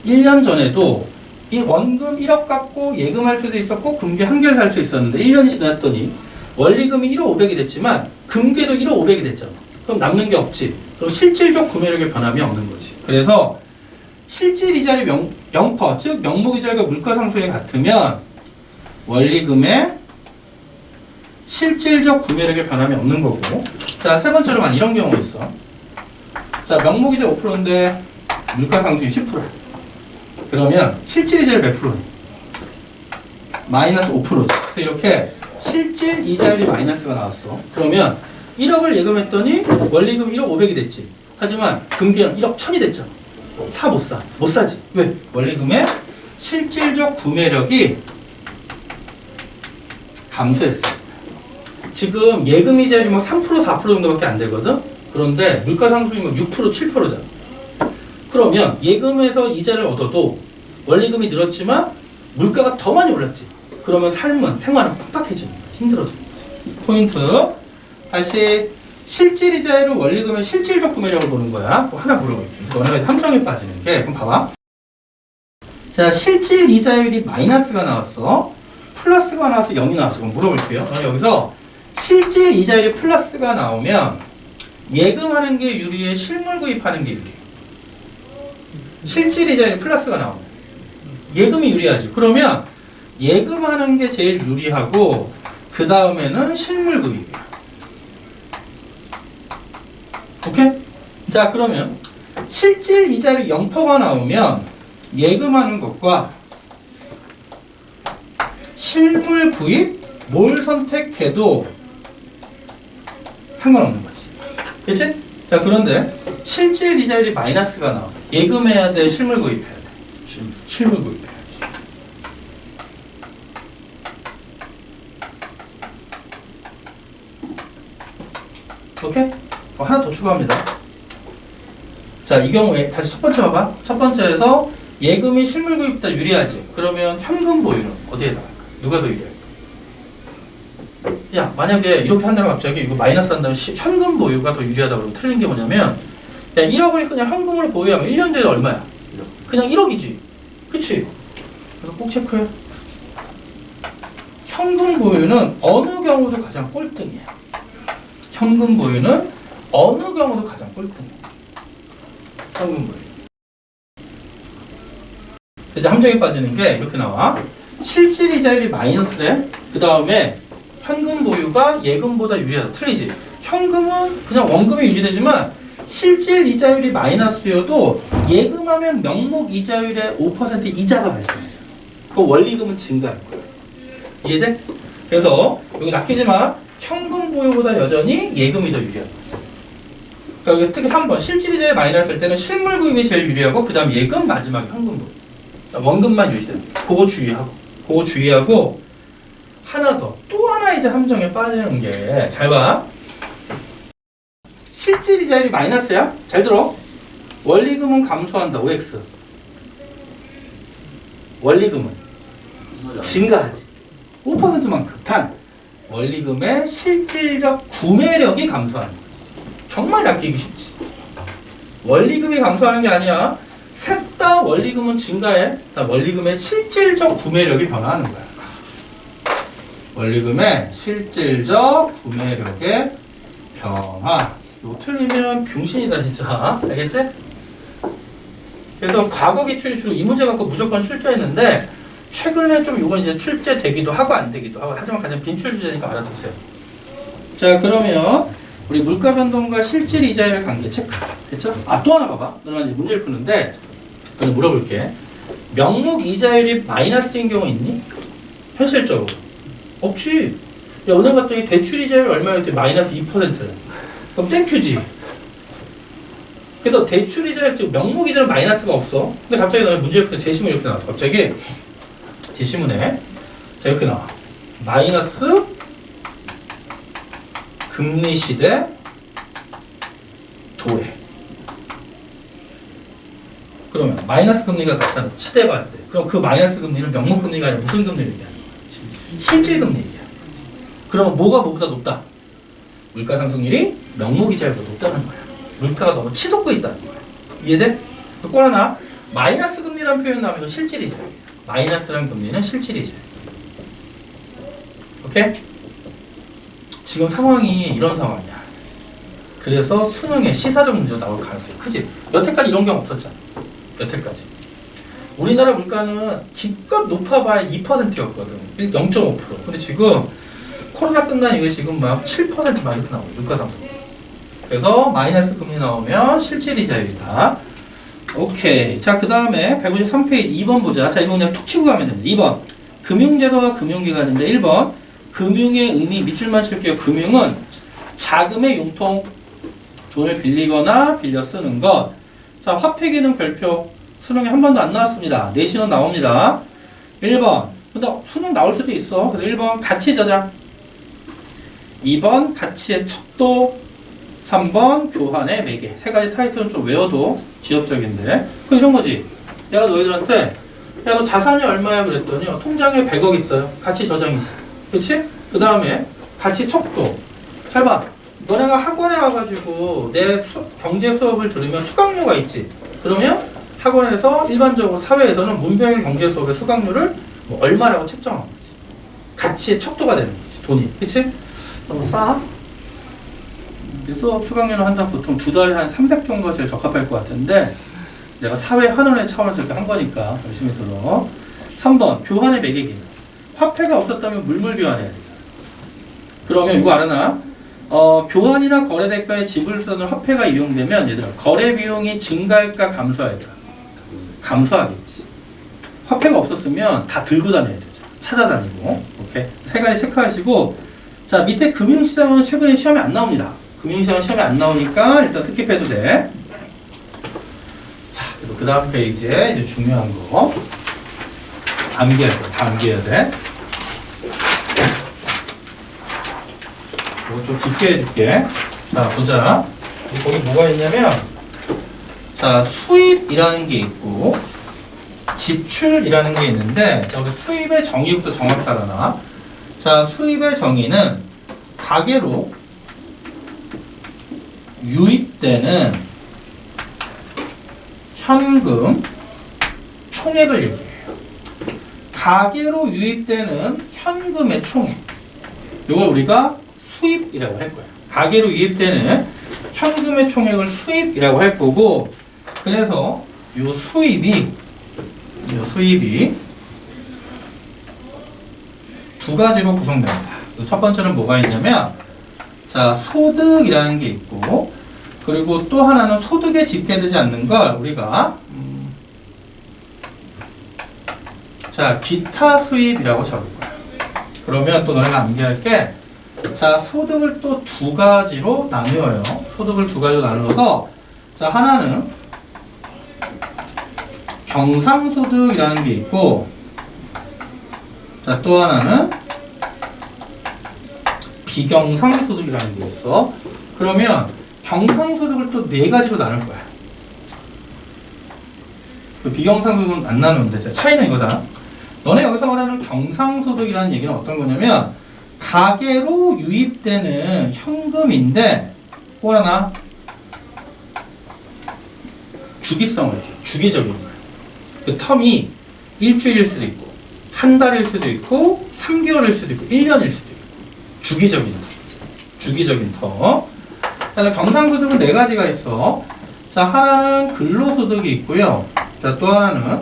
Speaker 1: 1년 전에도 이 원금 1억 갖고 예금할 수도 있었고 금괴 한 개를 살 수 있었는데 1년이 지났더니 원리금이 1억 500이 됐지만 금괴도 1억 500이 됐잖아. 그럼 남는 게 없지. 그럼 실질적 구매력의 변함이 없는 거지. 그래서 실질 이자율이 0%, 즉 명목 이자율과 물가 상승이 같으면 원리금의 실질적 구매력의 변함이 없는 거고. 자, 세 번째로만 이런 경우가 있어. 자, 명목 이자 5%인데 물가 상승이 10%야. 그러면 실질 이자율 몇 프로니? 마이너스 5%죠. 그래서 이렇게 실질 이자율이 마이너스가 나왔어. 그러면 1억을 예금했더니 원리금 1억 500이 됐지. 하지만 금괴는 1억 1000이 됐잖아. 못 사. 못 사지. 왜? 원리금의 실질적 구매력이 감소했어. 지금 예금 이자율이 막 3%, 4% 정도밖에 안 되거든? 그런데 물가 상승이 막 6%, 7%잖아. 그러면 예금에서 이자를 얻어도 원리금이 늘었지만 물가가 더 많이 올랐지. 그러면 삶은, 생활은 팍팍해지는 거야. 힘들어지는 거야. 포인트. 다시 실질 이자율을 원리금의 실질적 구매력을 보는 거야. 또 하나 물어볼게. 너네가 함정에 빠지는 게, 그럼 봐봐. 자, 실질 이자율이 마이너스가 나왔어. 플러스가 나와서 0이 나왔어. 그럼 물어볼게요. 여기서 실질 이자율이 플러스가 나오면 예금하는 게 유리해, 실물 구입하는 게 유리해. 실질 이자율이 플러스가 나오면 예금이 유리하지. 그러면 예금하는 게 제일 유리하고 그 다음에는 실물 구입이야. 오케이? 자, 그러면 실질 이자율이 0%가 나오면 예금하는 것과 실물 구입 뭘 선택해도 상관없는 거지. 그치? 자, 그런데 실질 이자율이 마이너스가 나와. 예금해야 돼, 실물 구입해야 돼. 실물 구입해야 돼. 오케이? 하나 더 추가합니다. 자, 이 경우에 다시 첫 번째 봐봐. 첫 번째에서 예금이 실물 구입보다 유리하지. 그러면 현금 보유는 어디에 나갈까? 누가 더 유리할까? 야, 만약에 이렇게 한다면 갑자기 이거 마이너스 한다면 현금 보유가 더 유리하다고 그러고 틀린 게 뭐냐면 야, 1억을 그냥 현금으로 보유하면 1년 뒤에 얼마야? 그냥 1억이지. 그치? 그래서 꼭 체크해. 현금 보유는 어느 경우도 가장 꼴등이야. 현금 보유는 어느 경우도 가장 꼴등이야. 현금 보유. 이제 함정에 빠지는 게 이렇게 나와. 실질 이자율이 마이너스래. 그 다음에 현금 보유가 예금보다 유리하다. 틀리지. 현금은 그냥 원금이 유지되지만 실질 이자율이 마이너스여도 예금하면 명목 이자율의 5% 이자가 발생하죠. 그 원리금은 증가할 거야. 이해돼? 그래서 여기 낚이지 마. 현금 보유보다 여전히 예금이 더 유리한 거죠. 그러니까 여기 특히 3번 실질 이자율이 마이너스일 때는 실물 구입이 제일 유리하고 그 다음 예금, 마지막에 현금 보유. 원금만 유지되는 거. 그거 주의하고. 그거 주의하고 하나 더. 또 하나 이제 함정에 빠지는 게 잘 봐. 실질 이자율이 마이너스야. 잘 들어. 원리금은 감소한다. OX. 원리금은 증가하지. 5%만큼. 단 원리금의 실질적 구매력이 감소하는 거지. 정말 낚이기 쉽지. 원리금이 감소하는 게 아니야. 셋 다 원리금은 증가해. 원리금의 실질적 구매력이 변화하는 거야. 원리금의 실질적 구매력의 변화. 이거 틀리면 병신이다 진짜. 알겠지? 그래서 과거 기출이 주로 이 문제 갖고 무조건 출제했는데 최근에 좀 이건 이제 출제되기도 하고 안 되기도 하고 하지만 가장 빈출 주제니까 알아두세요. 자, 그러면 우리 물가 변동과 실질 이자율 관계 체크. 됐죠? 아, 또 하나 봐봐. 너는 이제 문제를 푸는데 너는 물어볼게. 명목 이자율이 마이너스인 경우 있니? 현실적으로. 없지. 야, 은행 갔더니 대출 이자율 얼마였대? 마이너스 2%래. 그럼 땡큐지. 그래서 대출 이자율, 즉 명목 이자율 마이너스가 없어. 근데 갑자기 너는 문제를 푸는 제시문 이렇게 나왔어. 갑자기 제시문에 자 이렇게 나와. 마이너스 금리 시대 도래. 그러면 마이너스 금리가 나타나 시대가 할 때. 그럼 그 마이너스 금리는 명목 금리가 아니라 무슨 금리를 얘기하는 거야? 실질 금리 얘기하는 거지. 그러면 뭐가 뭐보다 높다? 물가 상승률이 명목 이자율보다 높다는 거야. 물가가 너무 치솟고 있다는 거야. 이해돼? 또 하나 마이너스 금리라는 표현 나오면 실질 이자율. 마이너스라는 금리는 실질 이자율. 오케이? 지금 상황이 이런 상황이야. 그래서 수능에 시사적 문제가 나올 가능성이 크지. 여태까지 이런 경우 없었잖아. 여태까지. 우리나라 물가는 기껏 높아봐야 2%였거든. 0.5%. 근데 지금 코로나 끝난 이후에 지금 막 7% 막 이렇게 나오고 물가 상승. 그래서 마이너스 금리 나오면 실질 이자율이다. 오케이. 자, 그 다음에 153페이지 2번 보자. 자, 이거 그냥 툭 치고 가면 됩니다. 2번. 금융제도와 금융기관인데 1번 금융의 의미 밑줄만 칠게요. 금융은 자금의 융통, 돈을 빌리거나 빌려 쓰는 것. 자, 화폐기능 별표 수능에 한 번도 안 나왔습니다. 내신은 나옵니다. 1번 근데 수능 나올 수도 있어. 그래서 1번 가치 저장, 2번 가치의 척도, 3번 교환의 매개. 세 가지 타이틀은 좀 외워도 지엽적인데 그 이런 거지. 내가 너희들한테 야 너 자산이 얼마야 그랬더니 통장에 100억 있어요. 가치 저장이지. 그치? 그 다음에 가치 척도. 잘 봐. 너네가 학원에 와가지고 내 경제 수업을 들으면 수강료가 있지. 그러면 학원에서 일반적으로 사회에서는 문병일 경제 수업의 수강료를 뭐 얼마라고 책정한 거지. 가치의 척도가 되는 거지. 돈이. 그치? 너무 싸? 수업 수강료는 한달 보통 2달에 한 300 정도가 제일 적합할 것 같은데 내가 사회 환원의 차원에서 이렇게 한 거니까 열심히 들어. 3번 교환의 매개기능. 화폐가 없었다면 물물 교환해야 되잖아. 그러면 이거 알아나? 교환이나 거래 대가의 지불 수단으로 화폐가 이용되면 얘들아 거래 비용이 증가할까 감소할까? 감소하겠지. 화폐가 없었으면 다 들고 다녀야 되죠. 찾아다니고. 오케이. 세 가지 체크하시고 자 밑에 금융시장은 최근에 시험에 안 나옵니다. 금융시장은 시험에 안 나오니까 일단 스킵해도 돼. 자, 그래서 그 다음 페이지에 이제 중요한 거 암기해야 돼. 다 암기해야 돼. 이거 좀 깊게 해줄게. 자, 보자. 거기 뭐가 있냐면 자, 수입이라는 게 있고 지출이라는 게 있는데 저기 수입의 정의부터 정확히 알아놔. 자, 수입의 정의는 가계로 유입되는 현금 총액을 얘기해요. 가계로 유입되는 현금의 총액. 이걸 우리가 수입이라고 할 거야. 가계로 유입되는 현금의 총액을 수입이라고 할 거고, 그래서 이 수입이 두 가지로 구성됩니다. 첫 번째는 뭐가 있냐면, 자, 소득이라는 게 있고, 그리고 또 하나는 소득에 집계되지 않는 걸 우리가 자, 기타 수입이라고 적을 거야. 그러면 또 너네가 암기할 게, 자, 소득을 또 두 가지로 나뉘어요. 소득을 두 가지로 나누어서, 자, 하나는 경상소득이라는 게 있고, 자, 또 하나는 비경상소득이라는 게 있어. 그러면 경상소득을 또 네 가지로 나눌 거야. 그 비경상소득은 안 나누는데, 자, 차이는 이거다. 너네 여기서 말하는 경상소득이라는 얘기는 어떤 거냐면, 가계로 유입되는 현금인데, 또 하나, 주기성을, 주기적인 거야. 그 텀이 일주일일 수도 있고, 한 달일 수도 있고, 3개월일 수도 있고, 1년일 수도 있고, 주기적인 텀. 주기적인 텀. 자, 경상소득은 네 가지가 있어. 자, 하나는 근로소득이 있고요. 자, 또 하나는,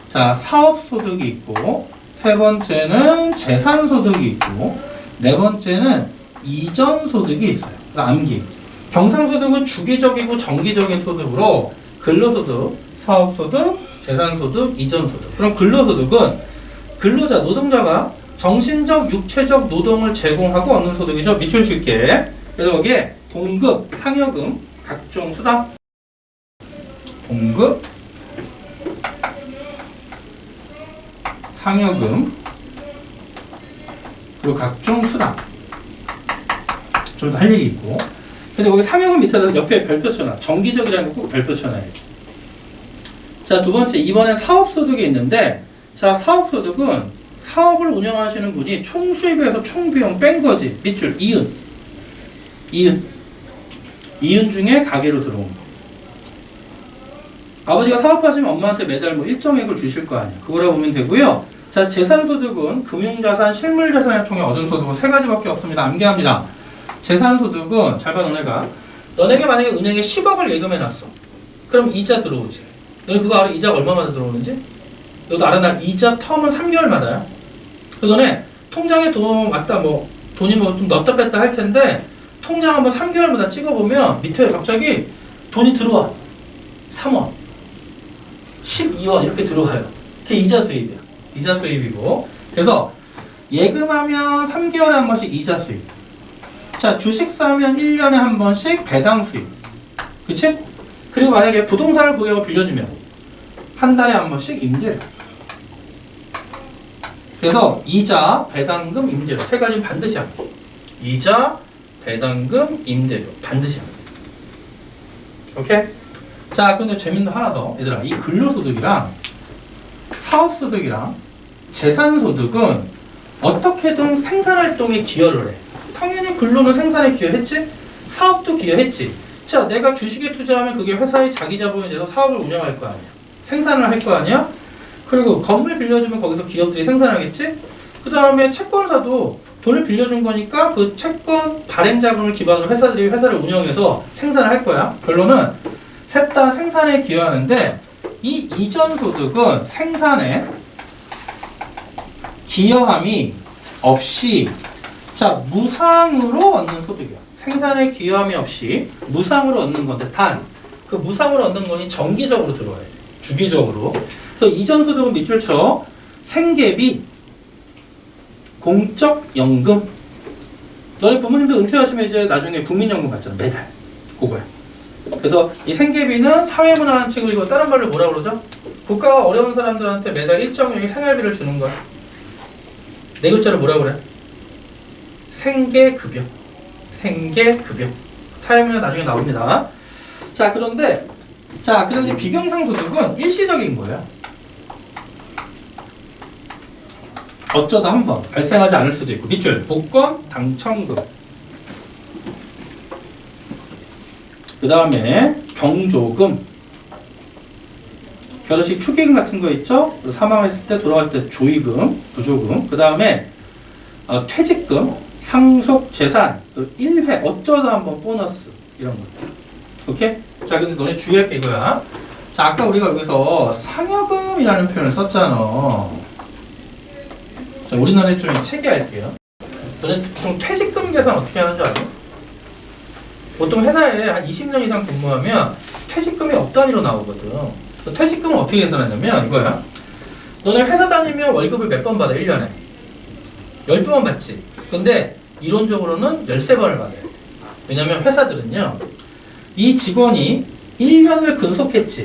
Speaker 1: 자, 사업소득이 있고, 세 번째는 재산소득이 있고, 네 번째는 이전소득이 있어요. 암기. 경상소득은 주기적이고 정기적인 소득으로 근로소득, 사업소득, 재산소득, 이전소득. 그럼 근로소득은 근로자, 노동자가 정신적, 육체적 노동을 제공하고 얻는 소득이죠. 밑줄 칠게. 그래서 여기에 봉급, 상여금, 각종 수당, 봉급, 상여금, 그리고 각종 수당. 좀 더 할 얘기 있고. 근데 여기 상여금 밑에다 옆에 별표 쳐놔. 정기적이라는 거 꼭 별표 쳐놔야 돼. 자, 두 번째, 이번에 사업소득이 있는데, 자, 사업소득은 사업을 운영하시는 분이 총 수입에서 총 비용 뺀 거지. 밑줄, 이윤. 이윤 중에 가계로 들어온 거. 아버지가 사업하시면 엄마한테 매달 뭐 일정액을 주실 거 아니야. 그거라고 보면 되고요. 자, 재산소득은 금융자산, 실물자산을 통해 얻은 소득은 세 가지밖에 없습니다. 암기합니다. 재산소득은, 잘 봐, 너네가 만약에 은행에 10억을 예금해놨어. 그럼 이자 들어오지. 너네 그거 알아? 이자가 얼마마다 들어오는지? 너도 알아? 나 이자 텀은 3개월마다야. 그래서 너네 통장에 돈 왔다, 뭐, 돈이 뭐 좀 넣었다 뺐다 할 텐데, 통장 한번 3개월마다 찍어보면 밑에 갑자기 돈이 들어와. 3원, 12원 이렇게 들어와요. 그게 이자 수입이야. 이자 수입이고. 그래서 예금하면 3개월에 한 번씩 이자 수입. 자, 주식 사면 1년에 한 번씩 배당 수입. 그치? 그리고 만약에 부동산을 고객가 빌려주면 한 달에 한 번씩 임대료. 그래서 이자, 배당금, 임대료 세 가지는 반드시 합니다. 이자, 배당금, 임대료 반드시 합니다. 오케이? 자, 근데 재밌는 거 하나 더. 얘들아, 이 근로소득이랑 사업소득이랑 재산소득은 어떻게든 생산활동에 기여를 해. 당연히 근로는 생산에 기여했지? 사업도 기여했지? 자, 내가 주식에 투자하면 그게 회사의 자기 자본이 돼서 사업을 운영할 거 아니야. 생산을 할 거 아니야? 그리고 건물 빌려주면 거기서 기업들이 생산하겠지? 그 다음에 채권사도 돈을 빌려준 거니까 그 채권 발행 자금을 기반으로 회사들이 회사를 운영해서 생산을 할 거야. 결론은 셋 다 생산에 기여하는데 이 이전 소득은 생산에 기여함이 없이 자 무상으로 얻는 소득이야. 생산에 기여함이 없이 무상으로 얻는 건데 단 그 무상으로 얻는 거니 정기적으로 들어와야 돼. 주기적으로. 그래서 이전 소득은 밑줄 쳐. 생계비, 공적연금. 너네 부모님들 은퇴하시면 이제 나중에 국민연금 받잖아. 매달. 그거야. 그래서 이 생계비는 사회문화원칙을 이거 다른 말로 뭐라 그러죠? 국가가 어려운 사람들한테 매달 일정량의 생활비를 주는 거야. 네 글자로 뭐라 그래? 생계급여. 생계급여. 사회문화 나중에 나옵니다. 자, 그런데 비경상소득은 일시적인 거예요. 어쩌다 한번 발생하지 않을 수도 있고. 밑줄 복권 당첨금. 그 다음에 경조금, 결혼식 축의금 같은 거 있죠? 사망했을 때 돌아갈 때 조의금, 부조금. 그 다음에 퇴직금, 상속재산, 1회 어쩌다 한번 보너스 이런 것들. 오케이? 자, 근데 너네 주의할 게 이거야. 자, 아까 우리가 여기서 상여금이라는 표현을 썼잖아. 자, 우리나라에 좀 체계할게요. 너네 그럼 퇴직금 계산 어떻게 하는 줄 알아? 보통 회사에 한 20년 이상 근무하면 퇴직금이 억 단위로 나오거든. 퇴직금은 어떻게 계산하냐면 이거야. 너네 회사 다니면 월급을 몇 번 받아? 1년에? 12번 받지. 근데 이론적으로는 13번을 받아야 돼. 왜냐면 회사들은요. 이 직원이 1년을 근속했지.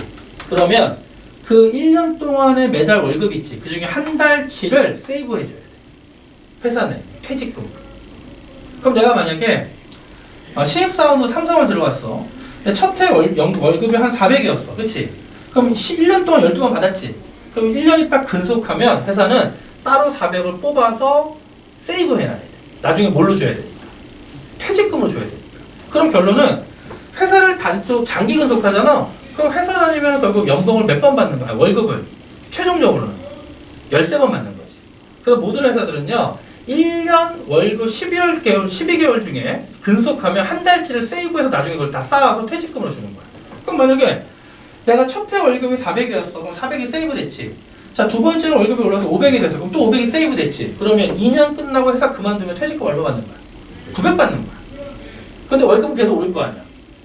Speaker 1: 그러면 그 1년 동안에 매달 월급 있지. 그 중에 한 달치를 세이브 해줘야 돼. 회사 내 퇴직금. 그럼 내가 만약에 신입사원으로 삼성을 들어갔어. 근데 첫 해 월급이 한 400이었어. 그치? 그럼 11년 동안 12번 받았지. 그럼 1년이 딱 근속하면 회사는 따로 400을 뽑아서 세이브 해놔야 돼. 나중에 뭘로 줘야 되니까? 퇴직금으로 줘야 되니까. 그럼 결론은 회사를 또 장기 근속하잖아. 그럼 회사 다니면 결국 연봉을 몇 번 받는 거야? 월급을. 최종적으로는 13번 받는 거지. 그래서 모든 회사들은요. 1년 월급 12개월 중에 근속하면 한 달치를 세이브해서 나중에 그걸 다 쌓아서 퇴직금으로 주는 거야. 그럼 만약에 내가 첫 해 월급이 400이었어. 그럼 400이 세이브 됐지. 자, 두 번째는 월급이 올라서 500이 됐어. 그럼 또 500이 세이브 됐지. 그러면 2년 끝나고 회사 그만두면 퇴직금 얼마 받는 거야? 900 받는 거야. 근데 월급은 계속 오를 거 아니야.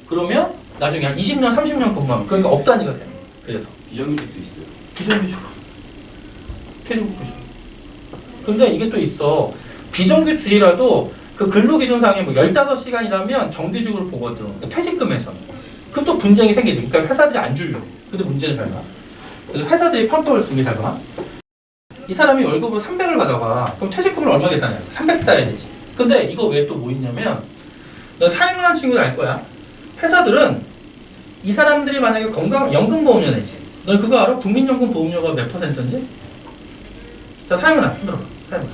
Speaker 1: 그러면 나중에 한 20년, 30년 근무하면 그러니까 억 단위가 되는 거야. 그래서
Speaker 2: 비정규직도 있어요.
Speaker 1: 비정규직. 퇴직금 부족. 근데 이게 또 있어. 비정규직이라도 그 근로기준상에 뭐 15시간이라면 정규직으로 보거든. 그러니까 퇴직금에서는. 그럼 또 분쟁이 생기지. 그러니까 회사들이 안 주려고. 근데 문제는 잘 봐. 그래서 회사들이 펌프를 쓰기 잘 봐. 이 사람이 월급을 300을 받아가. 그럼 퇴직금을 얼마 계산해야 돼? 300 쌓아야 되지. 근데 이거 왜 또 뭐 있냐면 너 사회문화 친구들 알 거야. 회사들은 이 사람들이 만약에 연금보험료 내지. 너 그거 알아? 국민연금 보험료가 몇 %인지? 자, 사회문화 힘들어. 사회문화.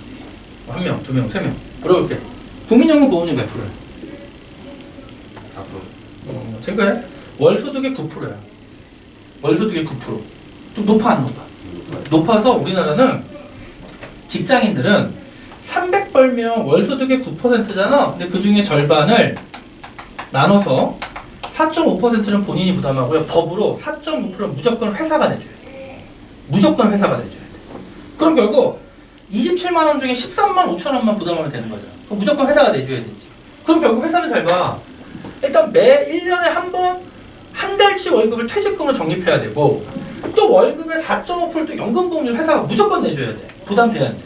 Speaker 1: 한 명, 두 명, 세 명. 물어볼게. 국민연금 보험료 몇 %야?
Speaker 2: 4%.
Speaker 1: 생각해? 월소득의 9%야. 월소득의 9%. 좀 높아, 안 높아? 높아서 우리나라는 직장인들은 300 벌면 월소득의 9%잖아. 근데 그 중에 절반을 나눠서 4.5%는 본인이 부담하고요. 법으로 4.5%는 무조건 회사가 내줘야 돼. 무조건 회사가 내줘야 돼. 그럼 결국 27만 원 중에 13만 5천 원만 부담하면 되는 거죠. 그럼 무조건 회사가 내줘야 되지. 그럼 결국 회사는 잘 봐. 일단 매 1년에 한 번, 한 달치 월급을 퇴직금으로 적립해야 되고 또 월급의 4.5%도 연금보험료 회사가 무조건 내줘야 돼. 부담돼야 돼.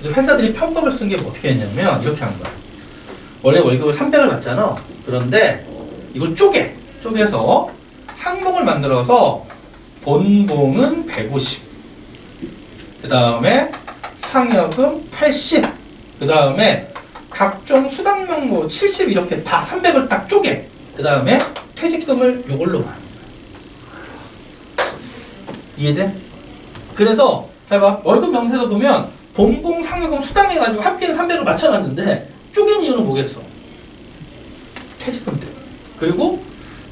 Speaker 1: 그래서 회사들이 편법을 쓴 게 어떻게 했냐면 이렇게 한 거야. 원래 월급을 300을 받잖아. 그런데 이걸 쪼개서 항목을 만들어서 본봉은 150, 그 다음에 상여금 80, 그 다음에 각종 수당 명목 70 이렇게 다 300을 딱 쪼개. 그 다음에 퇴직금을 요걸로 하는 거야. 이해돼? 그래서 해봐. 월급 명세서 보면 본봉, 상여금, 수당 해가지고 합계는 300을 맞춰놨는데 쪼갠 이유는 뭐겠어? 퇴직금 때문에. 그리고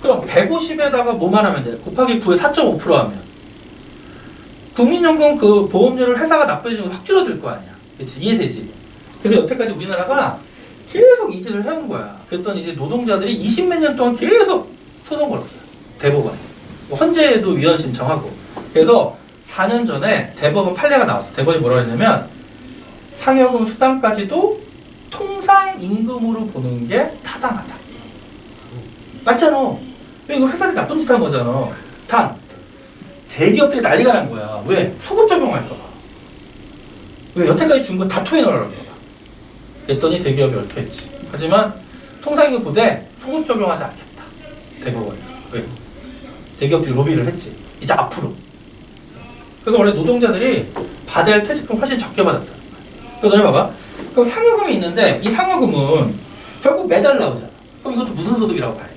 Speaker 1: 그럼 150에다가 뭐만 하면 돼? 곱하기 9에 4.5% 하면 국민연금 그 보험료를 회사가 납부해주면 확 줄어들 거 아니야. 그치? 이해되지? 그래서 여태까지 우리나라가 계속 이 짓을 해온 거야. 그랬더니 이제 노동자들이 20몇 년 동안 계속 소송 걸었어요. 대법원에. 뭐 헌재에도 위헌 신청하고. 그래서 4년 전에 대법원 판례가 나왔어. 대법원이 뭐라고 했냐면 상여금 수당까지도 통상임금으로 보는 게 타당하다. 맞잖아. 이거 회사들이 나쁜 짓 한 거잖아. 단 대기업들이 난리가 난 거야. 왜? 소급 적용할까 봐. 왜? 여태까지 준 거 다 토해넣으라고 봐. 그랬더니 대기업이 얽혀있지. 하지만 통상임금 부대 소급 적용하지 않겠다. 대법원에서. 왜? 대기업들이 로비를 했지. 이제 앞으로. 그래서 원래 노동자들이 받아야 할 퇴직금 훨씬 적게 받았다는 거야. 그래서 너네 봐봐. 그럼 상여금이 있는데 이 상여금은 결국 매달 나오잖아. 그럼 이것도 무슨 소득이라고 봐야 돼?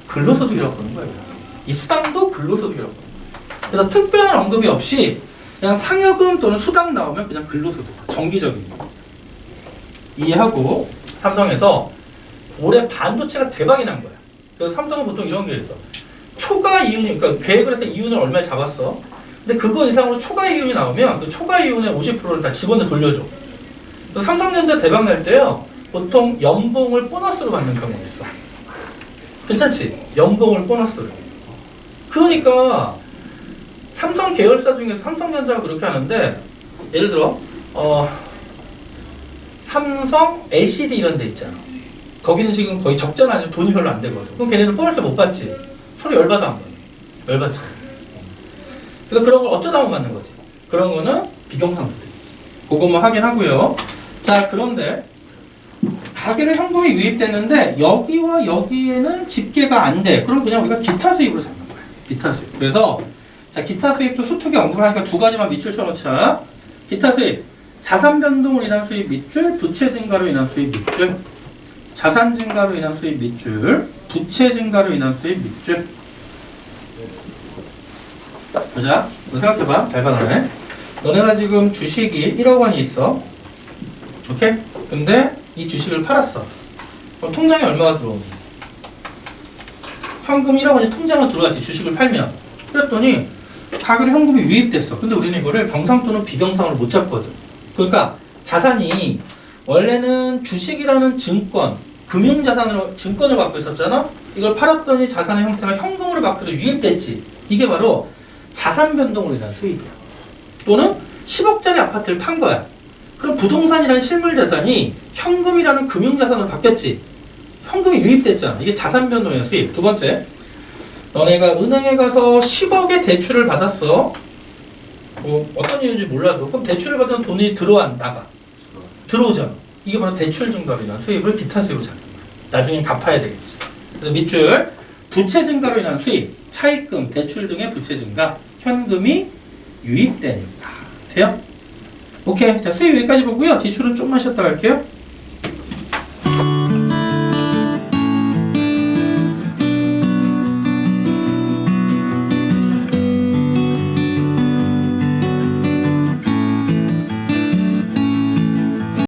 Speaker 1: 근로소득이라고 보는 거예요. 그래서. 이 수당도 근로소득이라고 보는 거예요. 그래서 특별한 언급이 없이 그냥 상여금 또는 수당 나오면 그냥 근로소득, 정기적인 거. 이해하고 삼성에서 올해 반도체가 대박이 난 거야. 그래서 삼성은 보통 이런 게 있어. 초과 이윤이, 그러니까 계획을 해서 이윤을 얼마를 잡았어. 근데 그거 이상으로 초과 이윤이 나오면 그 초과 이윤의 50%를 다 직원에 돌려줘. 그래서 삼성전자 대박 날 때요. 보통 연봉을 보너스로 받는 경우가 있어. 괜찮지? 연봉을 보너스로. 그러니까 삼성 계열사 중에서 삼성전자가 그렇게 하는데 예를 들어 삼성, LCD 이런 데 있잖아. 거기는 지금 거의 적자는 아니고 돈이 별로 안 되거든. 그럼 걔네는 보너스 못 받지. 서로 열받아 한 거야. 열받지. 그래서 그런 걸 어쩌다 못 받는 거지. 그런 거는 비경상소득이지. 그것만 확인하고요. 자, 그런데 가계로 현금이 유입됐는데 여기와 여기에는 집계가 안 돼. 그럼 그냥 우리가 기타 수입으로 잡는 거야. 기타 수입. 그래서 자, 기타 수입도 수특이 언급하니까 두 가지만 밑줄 쳐놓자. 기타 수입. 자산 변동으로 인한 수입 밑줄, 부채 증가로 인한 수입 밑줄. 자산 증가로 인한 수입 밑줄, 부채 증가로 인한 수입 밑줄. 보자. 너 생각해봐. 잘 받아내. 너네가 지금 주식이 1억 원이 있어. 오케이? 근데 이 주식을 팔았어. 그럼 통장에 얼마가 들어오니? 현금 1억 원이 통장으로 들어갔지. 주식을 팔면. 그랬더니 가계로 현금이 유입됐어. 근데 우리는 이거를 경상 또는 비경상으로 못 잡거든. 그러니까 자산이 원래는 주식이라는 증권, 금융자산으로 증권을 갖고 있었잖아. 이걸 팔았더니 자산의 형태가 현금으로 바뀌어서 유입됐지. 이게 바로 자산 변동으로 인한 수입이야. 또는 10억짜리 아파트를 판 거야. 그럼 부동산이라는 실물 자산이 현금이라는 금융자산으로 바뀌었지. 현금이 유입됐잖아. 이게 자산 변동의 수입. 두 번째, 너네가 은행에 가서 10억의 대출을 받았어. 뭐 어떤 이유인지 몰라도 그럼 대출을 받은 돈이 나가. 들어오잖아. 이게 바로 대출 증가로 인한 수입을 기타 수입으로 잡는 거야. 나중에 갚아야 되겠지. 그래서 밑줄, 부채 증가로 인한 수입, 차입금, 대출 등의 부채 증가, 현금이 유입되니까. 돼요? 오케이. 자, 수입 여기까지 보고요. 지출은 좀만 쉬었다 갈게요.